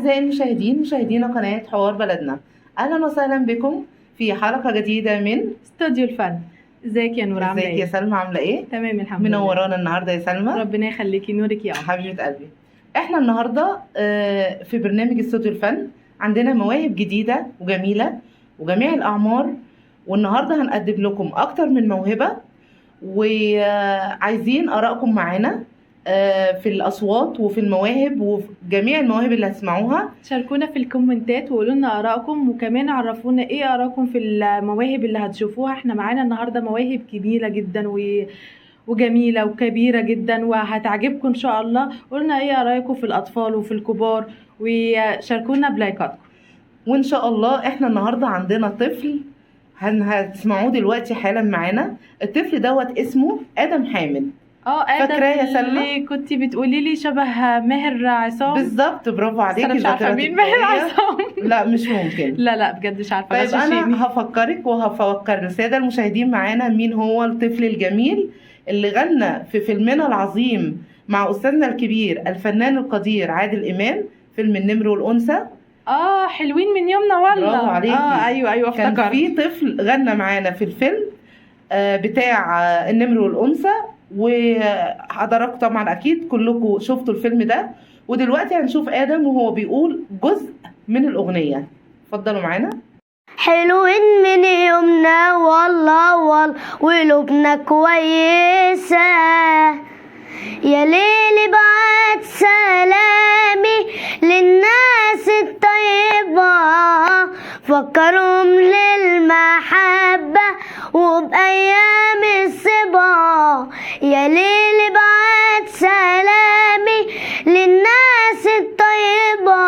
أعزائي المشاهدين مشاهدينا قناة حوار بلدنا، أهلا وسهلا بكم في حلقة جديدة من استوديو الفن. ازيك يا نور؟ عامله ازيك يا ايه؟ سلمى؟ عاملة ايه؟ تمام الحمد لله. منورانا النهاردة يا سلمى. ربنا يخليكي، نورك يا قمر. حبيبة قلبي. احنا النهاردة في برنامج استوديو الفن عندنا مواهب جديدة وجميلة وجميع الأعمار، والنهاردة هنقدم لكم أكتر من موهبة، وعايزين آرائكم معانا في الأصوات وفي المواهب وفي جميع المواهب اللي هتسمعوها. شاركونا في الكومنتات وقولوا لنا آرائكم، وكمان عرفونا ايه آرائكم في المواهب اللي هتشوفوها. احنا معانا النهارده مواهب كبيرة جدا وجميلة وكبيرة جدا وهتعجبكم ان شاء الله. قولنا ايه آرائكم في الأطفال وفي الكبار، وشاركونا بلايكاتكم. وإن شاء الله احنا النهاردة عندنا طفل هتسمعوه دلوقتي حالا معانا. الطفل دوت اسمه آدم حامد. آدم فاكراه يا سلمى؟ اللي كنتي بتقولي لي شبه ماهر عصام. بالظبط، برافو بس عليكي. انا مش عارفه مين ماهر عصام. لا مش ممكن. لا بجد مش عارفه. طيب غششيني. انا هفكرك وهفكر الساده المشاهدين معانا مين هو الطفل الجميل اللي غنى في فيلمنا العظيم مع استاذنا الكبير الفنان القدير عادل امام، فيلم النمر والانثى. حلوين من يومنا والله. برافو عليكي. ايوه كان افتكرت. في طفل غنى معانا في الفيلم بتاع النمر والانثى، وحضراتكم طبعا اكيد كلكم شفتوا الفيلم ده. ودلوقتي هنشوف ادم وهو بيقول جزء من الاغنيه. اتفضلوا معانا. حلوين من يومنا والله وقلوبنا كويسة، يا ليلي بعت سلامي للناس الطيبة، فكرهم للمحبة وبأيام الصبا، يا ليلي بعت سلامي للناس الطيبة،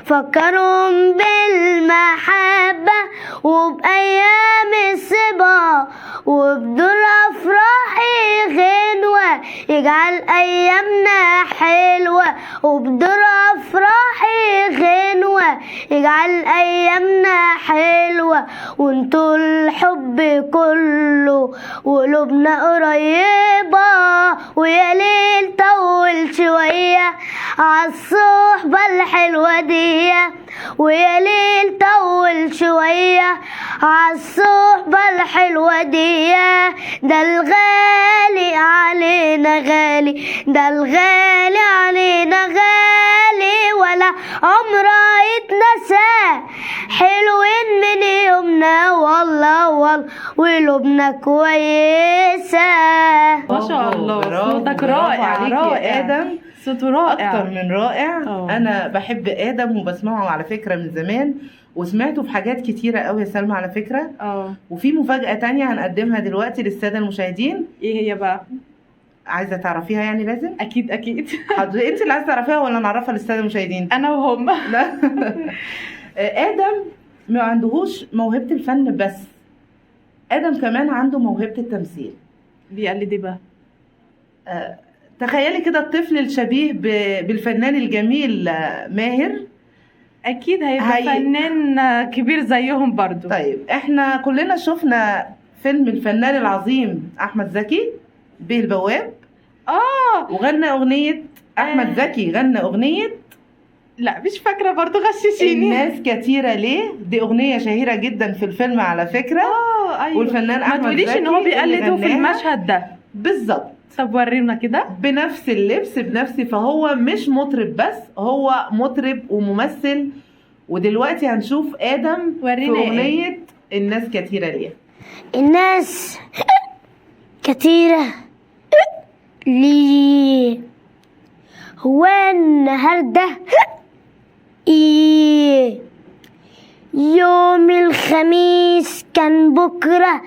فكرهم بالمحبة وبأيام الصبا، وبدور أفراحي غنوة يجعل أيامنا حلوة، وبدور أفراحي غنوة يجعل أيامنا حلوة، وانتوا الحب كله وقلوبنا قريبة، ويا ليل طول شوية عالصحبة الحلوة دي، ويا ليل طول شوية عالصحبة الحلوة دي، ده الغالي علينا غالي، ده الغالي علينا غالي ولا عمره يتنسى، حلوين من يومنا والله وقلوبنا كويسة. ما شاء الله، صوتك رائع يا ادم. صوته رائع اكتر من رائع. أوه. انا بحب ادم وبسمعه على فكره من زمان، وسمعته في حاجات كتيره قوي يا سلمى على فكره. وفي مفاجاه تانية هنقدمها دلوقتي للساده المشاهدين. ايه هي بقى؟ عايزه تعرفيها يعني؟ لازم اكيد حضرتك انت اللي عايزه تعرفيها ولا نعرفها للساده المشاهدين؟ انا وهم. لا. ادم ما عندهوش موهبه الفن بس، ادم كمان عنده موهبه التمثيل. بيقلد ايه بقى؟ تخيلي كده الطفل الشبيه بالفنان الجميل ماهر، اكيد هيبقى فنان كبير زيهم برضو. طيب احنا كلنا شفنا فيلم الفنان العظيم احمد زكي به البواب. وغنى اغنيه احمد زكي غنى اغنيه لا مش فاكره برضو، غششيني. الناس كتيره ليه، دي اغنيه شهيره جدا في الفيلم على فكره. ايوه. والفنان احمد زكي ما تقوليش ان هو بيقلده في المشهد ده. بالظبط. طب ورينا كده. بنفس اللبس بنفس، فهو مش مطرب بس، هو مطرب وممثل. ودلوقتي هنشوف ادم في اغنيه الناس كتيره ليه. الناس كتيره ليه، هو النهارده ايه، يوم الخميس كان بكره،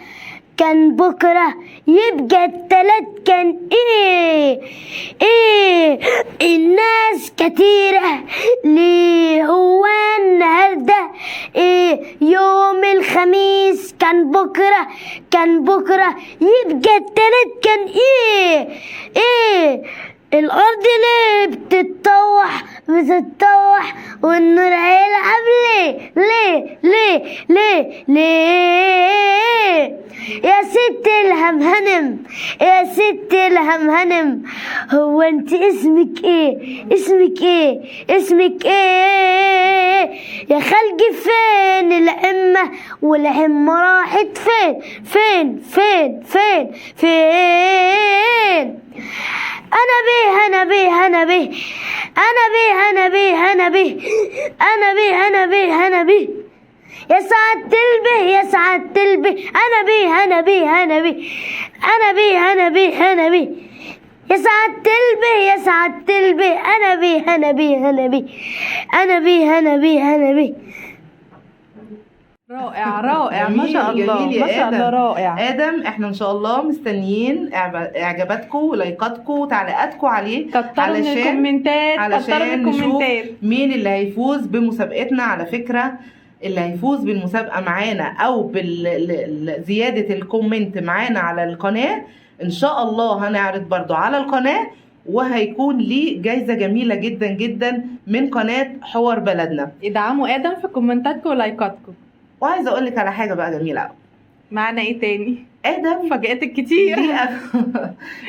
كان بكرة يبقى التلات كان ايه، الناس كتيرة ليه، هو النهاردة ايه، يوم الخميس كان بكرة، كان بكرة يبقى التلات كان ايه، الارض ليه بتتطوح بتتطوح والنور هيلعب ليه ليه ليه ليه ليه يا ست الهم هنم يا ست الهم هنم هو انت اسمك ايه اسمك ايه اسمك ايه يا خالجي فين العمة والعمة راحت فين فين فين فين فين انا بيه انا بيه انا بيه انا بيه انا بيه انا بيه انا بيه انا بيه انا بيه يا سعادة البيه يا سعادة البيه انا بيه انا بيه انا بيه انا بيه انا بيه انا بيه يا سعادة البيه يا سعادة البيه انا بيه انا بيه انا بيه انا بيه انا بيه انا بيه رائع رائع ما جميل، شاء الله جميل يا ما شاء الله آدم. رائع. ادم احنا ان شاء الله مستنيين اعجاباتكم ولايكاتكم وتعليقاتكم عليه كتروا من الكومنتات كتروا من علشان نشوف الكومنتات. مين اللي هيفوز بمسابقتنا. على فكرة اللي هيفوز بالمسابقة معانا او بزيادة الكومنت معانا على القناة ان شاء الله هنعرض برضو على القناة، وهيكون ليه جايزة جميلة جدا جدا من قناة حوار بلدنا. ادعموا ادم في كومنتاتكم ولايكاتكم. وعايزة اقول لك على حاجة بقى جميلة قوي. معنا ايه تاني؟ ادم فاجأتك كتير.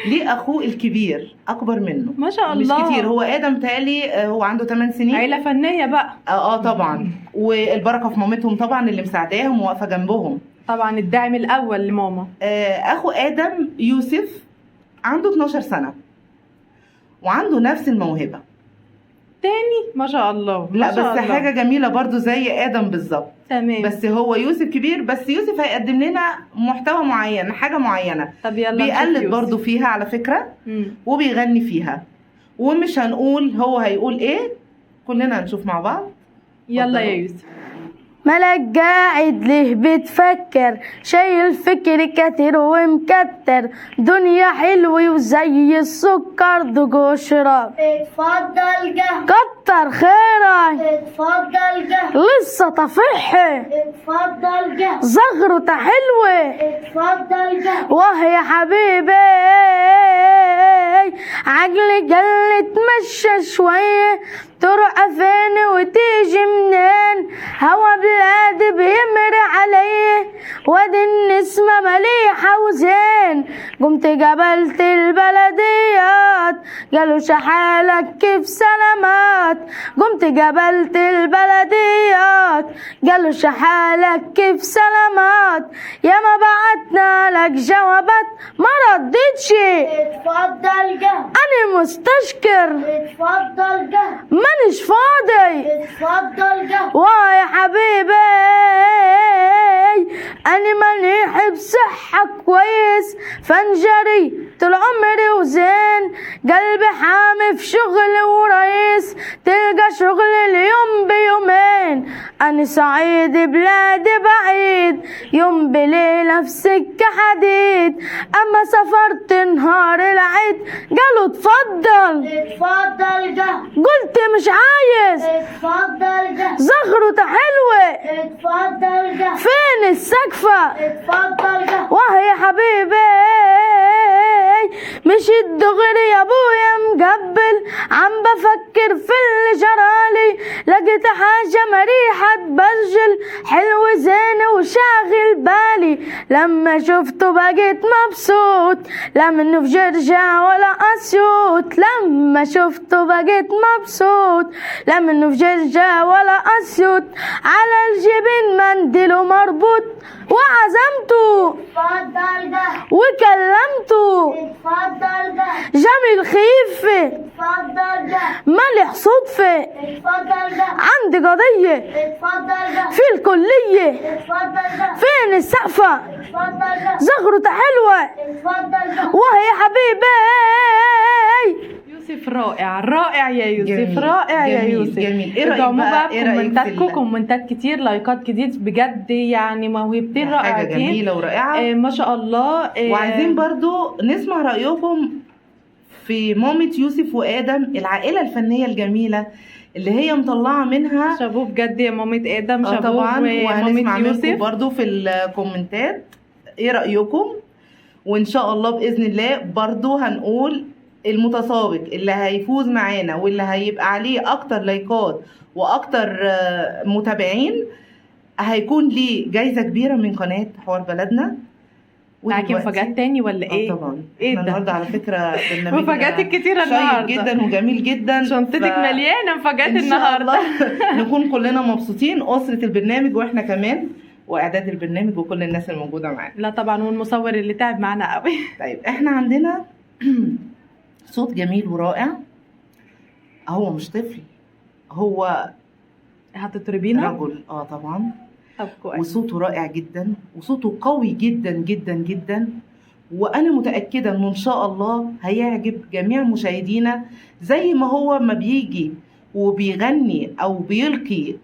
ليه اخوه الكبير اكبر منه ما شاء الله. مش كتير. هو ادم تالي هو عنده 8 سنين. عيلة فنية بقى. طبعا. والبركه في مامتهم طبعا اللي مساعداهم وواقفه جنبهم. طبعا الدعم الاول لماما. اخو ادم يوسف عنده 12 سنه وعنده نفس الموهبه تاني ما شاء الله. ما لا شاء بس الله. حاجه جميله برضو زي ادم بالظبط. تمام. بس هو يوسف كبير، بس يوسف هيقدم لنا محتوى معين، حاجه معينه طب يلا نشوف بيقلد يوسف. برضو فيها على فكره وبيغني فيها، ومش هنقول هو هيقول ايه، كلنا هنشوف مع بعض. يلا يا اتفضلوا. يوسف. ملك قاعد ليه بتفكر شايل فكر كتير ومكتر دنيا حلوة وزي السكر دوج واشرب اتفضل جه كتر خيرك اتفضل جه لسه طفحي اتفضل جه زغرته حلوة اتفضل جه واه يا حبيبي عقلي قال تمشى شوية تروح فين وتيجي منين هوا بلادي بيمر علي وادي النسمة مليحة وزين قمت قابلت البلديات قالوا شحالك كيف سلامات قمت قابلت البلديات قالوا شحالك كيف سلامات يا ما بعتنا لك جوابات ما ردتش اتفضل جه أنا مستشكر اتفضل جه مانيش فاضي اتفضل جه واي حبيبي أنا ماني بصحة كويس فنجري طول عمري وزين قلبي حامي في شغل ورئيس تلقى شغل اليوم بيومين أنا صعيد بلادي بعيد يوم بليلة في سكة حديد أما سافرت نهار العيد قالوا اتفضل اتفضل جه قلت مش عايز اتفضل جه زغرته حلوة اتفضل جه فين السقفة اتفضل جه واه يا حبيبي مش الدغري يا ابويا مقبل عم بفكر في اللي جرالي لقيت حاجة مريحة تبرجل حلو زين وشاغل بالي لما شفته بقيت مبسوط لا منه في جرجع ولا اسيوط لما شفته بقيت مبسوط لا منه في جرجع ولا اسيوط على الجبين منديله مربوط وعزمته اتفضل جه وكلمته اتفضل جه جميل خيفة اتفضل جه ملح صدفة اتفضل جه عندي قضية اتفضل جه في الكلية اتفضل جه فين السقفة اتفضل جه زغرته حلوة اتفضل جه وهي حبيبي يوسف رائع رائع يا يوسف جميل، رائع يا جميل، يوسف. جميل. ايه رأيك ادعموا بقى؟ في ايه رأيك في كومنتاتكم كومنتات كتير لايكات كتير بجد يعني موهبتين حاجة رائعتين. جميلة ورائعة. ما شاء الله. وعايزين برضو نسمع رأيكم في مامة يوسف وآدم، العائلة الفنية الجميلة اللي هي مطلعة منها. شابوه بجد يا مامة آدم. شابوه طبعا. وهنسمع ومامة منكم يوسف. برضو في الكومنتات ايه رأيكم، وان شاء الله بإذن الله برضو هنقول المتسابق اللي هيفوز معانا واللي هيبقى عليه اكتر لايكات واكتر متابعين هيكون ليه جايزة كبيرة من قناة حوار بلدنا. معاكي ودلوقتي- مفاجآت تاني ولا ايه؟ طبعا. ايه احنا ده؟ النهارده على فكرة برنامجنا مفاجآتك كتيرة شيق النهارده جدا وجميل جدا. شنطتك مليانة مفاجآت إن شاء النهارده. الله نكون كلنا مبسوطين، أسرة البرنامج واحنا كمان، واعداد البرنامج وكل الناس الموجودة معانا. لا طبعا، والمصور اللي تعب معانا قوي. طيب احنا عندنا صوت جميل ورائع. هو مش طفل، هو هتطربينا؟ رجل. طبعا. طب كويس. وصوته رائع جدا وصوته قوي جدا جدا جدا، وانا متاكده انه ان شاء الله هيعجب جميع مشاهدينا زي ما هو ما بيجي وبيغني او بيلقي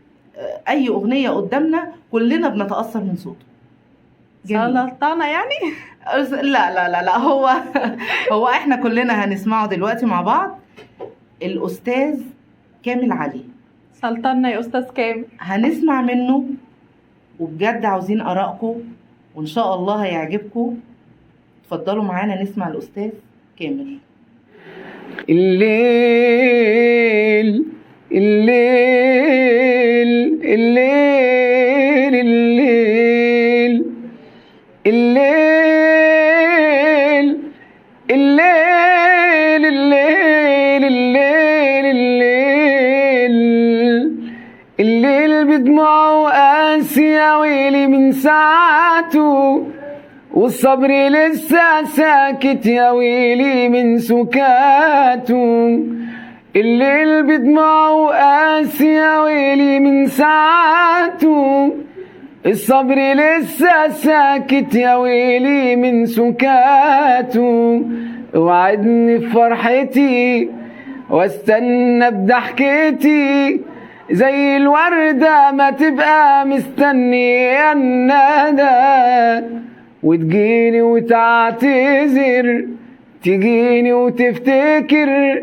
اي اغنيه قدامنا كلنا بنتاثر من صوته. سلطانة يعني؟ لا لا لا لا، هو احنا كلنا هنسمعه دلوقتي مع بعض. الاستاذ كامل علي، سلطانة يا أستاذ كامل. هنسمع منه وبجد عاوزين آرائكم وإن شاء الله هيعجبكم. اتفضلوا معانا نسمع الأستاذ كامل. الليل الليل الليل الليل الليل الليل الليل الليل الليل بدموعه قاسي يا ويلي من ساعته، والصبر لسه ساكت يا ويلي من سكاته. الليل بدموعه قاسي يا ويلي من ساعته، الصبر لسه ساكت يا ويلي من سكاته. وعدني بفرحتي واستنى بضحكتي، زي الوردة ما تبقى مستنية الندى، وتجيني وتعتذر، تجيني وتفتكر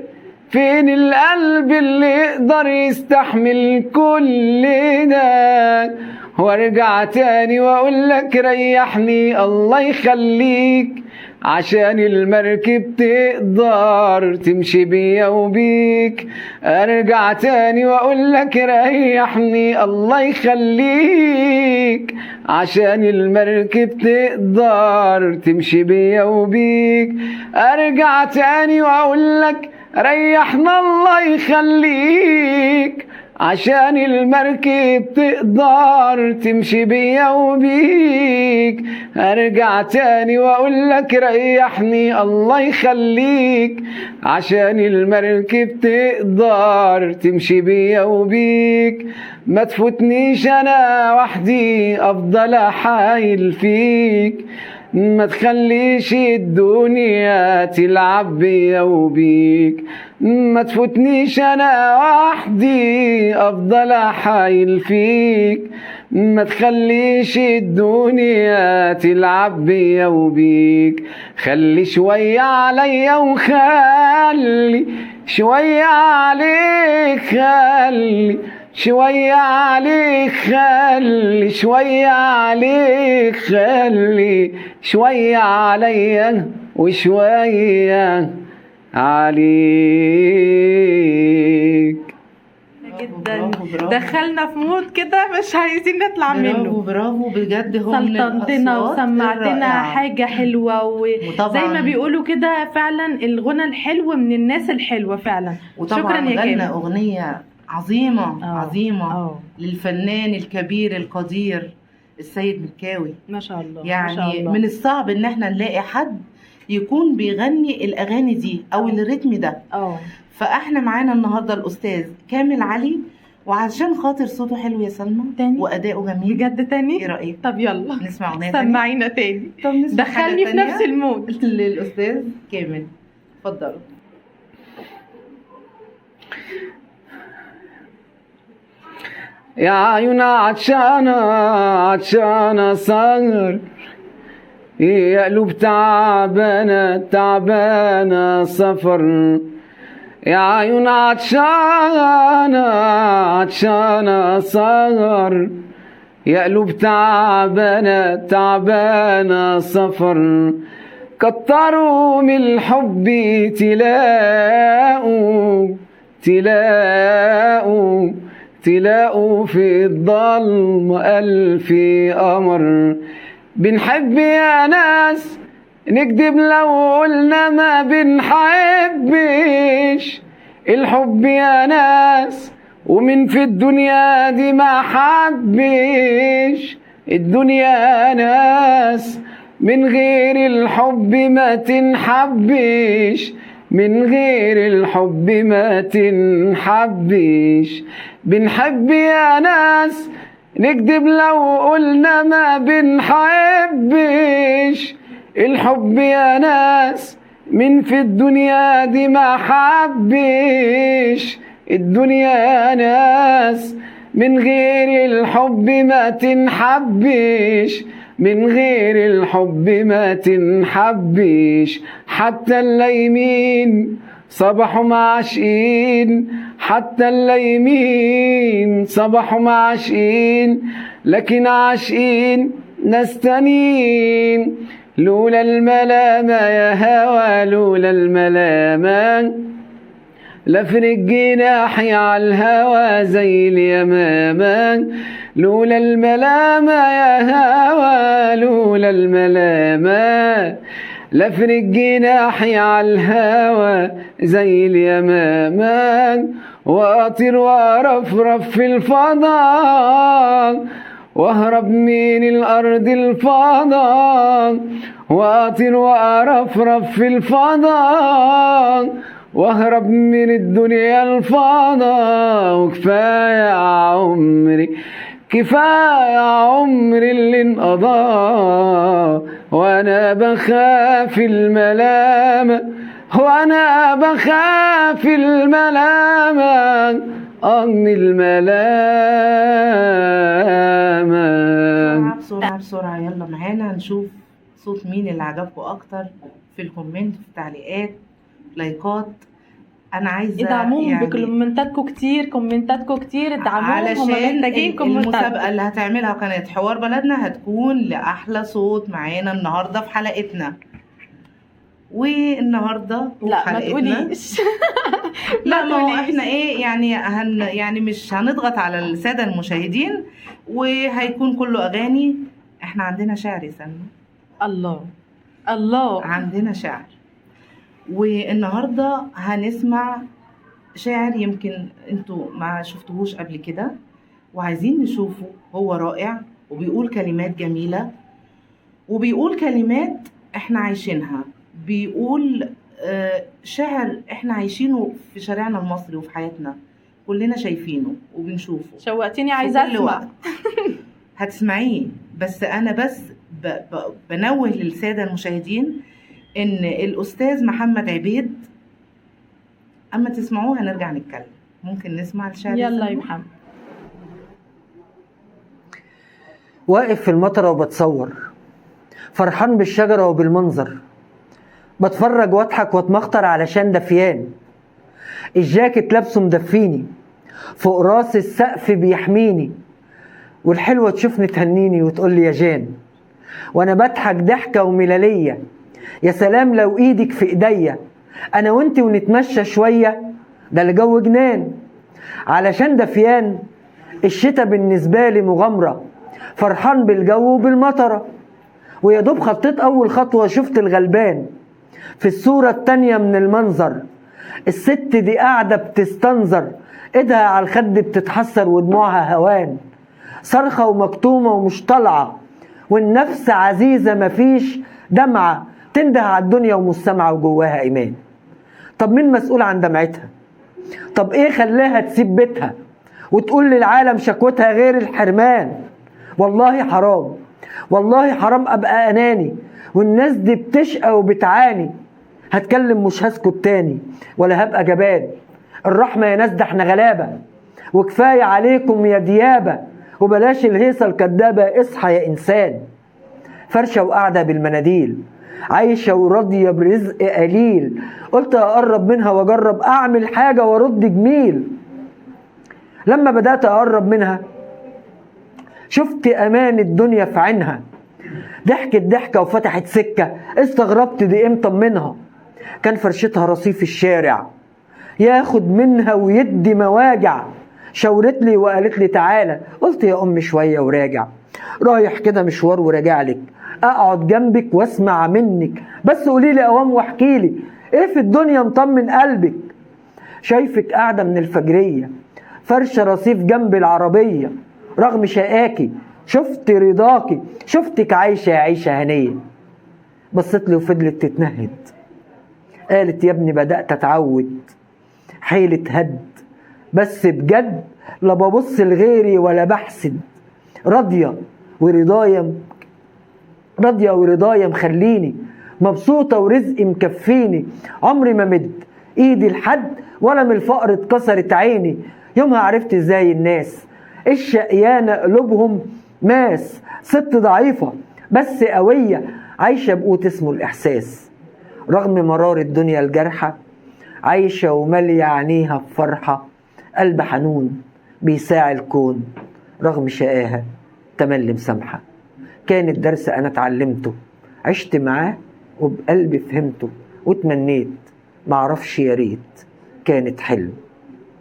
فين القلب اللي يقدر يستحمل كل ده. وارجع تاني واقولك ريحني الله يخليك، عشان المركب تقدر تمشي بيا وبيك. ارجع تاني واقولك ريحني الله يخليك، عشان المركب تقدر تمشي بيا وبيك. ارجع تاني واقولك ريحنا الله يخليك، عشان المركب تقدر تمشي بيا وبيك. ارجع تاني واقولك ريحني الله يخليك، عشان المركب تقدر تمشي بيا وبيك. ما تفوتنيش انا وحدي افضل احايل فيك، ما تخليش الدنيا تلعب بيا وبيك. ما تفوتنيش انا وحدي افضل احايل فيك، ما تخليش الدنيا تلعب بيا وبيك. خلي شوية عليا وخلي شوية عليك، خلي شوية عليك، خلي شوية عليك، خلي شوية عليا وشوية عليك. جدا برافو. دخلنا في مود كده مش عايزين نطلع برافو منه. برافو بجد. هو من سلطنتنا الأصوات وسمعتنا الرائعة. حاجة حلوة، وزي وطبعاً- ما بيقولوا كده فعلا الغنى الحلو من الناس الحلوة فعلا. وطبعا شكرا يا غنى كامل. أغنية عظيمة عظيمة اه للفنان الكبير القدير السيد مكاوي. ما شاء الله. ما يعني شاء الله. من الصعب ان احنا نلاقي حد يكون بيغني الاغاني دي او الريتم ده. فاحنا معانا النهارده الاستاذ كامل علي، وعشان خاطر صوته حلو يا سلمى تاني؟ واداؤه جميل. بجد تاني؟ ايه رايك طب يلا نسمع اغنيه تانية؟ سمعينا تاني. طب نسمع حاجة دخلني في تانية نفس المود. للاستاذ كامل. اتفضلوا. يا عيون عطشانة عطشانة صغر، يا قلوب تعبانة تعبانة سفر. يا عيون عطشانة عطشانة صغر، يا قلوب تعبانة تعبانة سفر. كتروا من الحب تلاقوا في الظلم ألف قمر. بنحب يا ناس نكذب لو قلنا ما بنحبش. الحب يا ناس ومن في الدنيا دي ما حبش. الدنيا ناس من غير الحب ما تنحبش. من غير الحب ما تنحبش. بنحب يا ناس نكذب لو قلنا ما بنحبش. الحب يا ناس من في الدنيا دي ما حبش. الدنيا ناس من غير الحب ما تنحبش. من غير الحب ما تنحبش. حتى الليمين صبحوا معاشقين. حتى الليمين صبحوا معاشقين. لكن عاشقين ناس تانيين. لولا الملامة يا هوى لولا الملامة لفرق جناحي على الهوى زي اليمامة. لولا الملامة يا هوى لولا الملامة لفرق جناحي على الهوى زي اليمامة. وأطير وأرفرف في الفضاء واهرب من الأرض الفضاء. وأطير وأرفرف في الفضاء واهرب من الدنيا الفضاء. وكفاية عمري كفاية عمري اللي انقضى وانا بخاف الملامة. وانا بخاف الملامة من الملامة. بسرعة بسرعة يلا معانا نشوف صوت مين اللي عجبكم اكتر في الكومنت، في التعليقات، لايكات. انا عايزه ادعموهم بكومنتاتكم كتير، ادعموهم، هم محتاجين كومنتات. المسابقه اللي هتعملها قناه حوار بلدنا هتكون لاحلى صوت معانا النهارده في حلقتنا. والنهارده لا ما تقوليش لا ما هو احنا ايه يعني يعني مش هنضغط على الساده المشاهدين وهيكون كله اغاني. احنا عندنا شعر يا سلمى. الله عندنا شعر، والنهارده هنسمع شاعر يمكن انتوا ما شفتوهوش قبل كده وعايزين نشوفه. هو رائع وبيقول كلمات جميلة وبيقول كلمات احنا عايشينها. بيقول شعر احنا عايشينه في شارعنا المصري وفي حياتنا، كلنا شايفينه وبنشوفه. شوقتيني، عايزة اسمع. هتسمعيه، بس انا بنوه للسادة المشاهدين ان الاستاذ محمد عبيد اما تسمعوه هنرجع نتكلم. ممكن نسمع الشعر؟ يلا يا محمد. واقف في المطرة وبتصور، فرحان بالشجرة وبالمنظر، بتفرج واضحك واتمخطر علشان دفيان. الجاكيت لابسه مدفيني، فوق راس السقف بيحميني، والحلوة تشوفني تهنيني وتقولي يا جان، وانا بضحك ضحكة وملالية. يا سلام لو ايدك في ايديا، انا وانتي ونتمشى شوية، ده الجو جنان علشان دفيان. الشتا بالنسبة لي مغامرة، فرحان بالجو وبالمطرة، ويا دوب خطيت اول خطوة شفت الغلبان. في الصورة التانية من المنظر، الست دي قاعدة بتستنظر، ايدها على الخد بتتحسر ودموعها هوان، صرخة ومكتومة ومش طالعة، والنفس عزيزة مفيش دمعة، تنده على الدنيا ومش سامعة وجواها ايمان. طب مين مسؤول عن دمعتها؟ طب ايه خلاها تسيب بيتها وتقول للعالم شكوتها غير الحرمان؟ والله حرام، والله حرام ابقى اناني والناس دي بتشقى وبتعاني. هتكلم مش هسكت تاني ولا هبقى جبان. الرحمة يا ناس، ده احنا غلابة وكفاية عليكم يا ديابة، وبلاش الهيصة الكدابة، اصحى يا انسان. فرشة وقاعدة بالمناديل، عايشة وراضية برزق قليل، قلت اقرب منها واجرب اعمل حاجة وارد جميل. لما بدأت اقرب منها شفت امان الدنيا في عينها، ضحكت ضحكة وفتحت سكة، استغربت دي ايه مطمنها. كان فرشتها رصيف الشارع، ياخد منها ويدي مواجع. شاورت لي وقالت لي تعالى، قلت يا أم شوية وراجع، رايح كده مشوار وراجع لك، أقعد جنبك واسمع منك، بس قولي لي أوام واحكي لي ايه في الدنيا مطمن قلبك. شايفك قاعدة من الفجرية فرشة رصيف جنب العربية، رغم شقاكي شفت رضاكي، شفتك عايشة عيشة هنية. بصت لي وفضلت تتنهد، قالت يا ابني بدأت أتعود، حيلة هد بس بجد، لا ببص لغيري ولا بحسد، راضية ورضايا مخليني مبسوطة ورزقي مكفيني. عمري ما مد ايدي لحد ولا من الفقر اتكسرت عيني. يومها عرفت ازاي الناس الشقيانة قلوبهم ماس، ست ضعيفة بس قوية عايشة بقوت اسمه الإحساس. رغم مرار الدنيا الجرحة عايشة ومالية عينيها بفرحة، قلب حنون بيساعي الكون، رغم شقاها تملي مسامحة. كان الدرس أنا اتعلمته، عشت معاه وبقلبي فهمته، وتمنيت معرفش يا ريت كانت حلم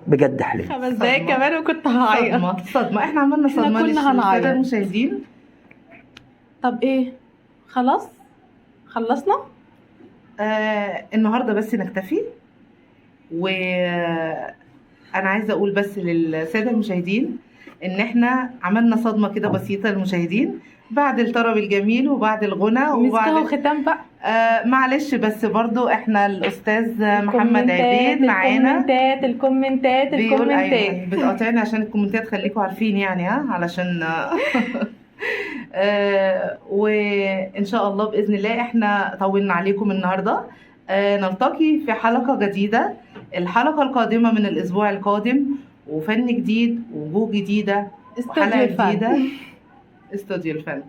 بجد حلم. 5 دقايق كمان وكنت هعيط. صدمة احنا عملنا إحنا صدمة كنا هنعيط. للسادة المشاهدين. طب ايه، خلاص خلصنا؟ النهاردة بس نكتفي، وانا عايزة اقول بس للسادة المشاهدين ان احنا عملنا صدمة كده بسيطة للمشاهدين بعد الطرب الجميل وبعد الغنى مسكه وبعد ختام بقى. معلش، بس برضو احنا الاستاذ محمد عبيد معانا الكومنتات بيقول ايوه بتقاطعني عشان الكومنتات، خليكم عارفين يعني علشان وان شاء الله باذن الله احنا طولنا عليكم النهارده. نلتقي في حلقة جديدة الحلقة القادمة من الاسبوع القادم، وفن جديد ووجوه جديدة استوديو وحلقة الفن. جديدة استوديو الفن.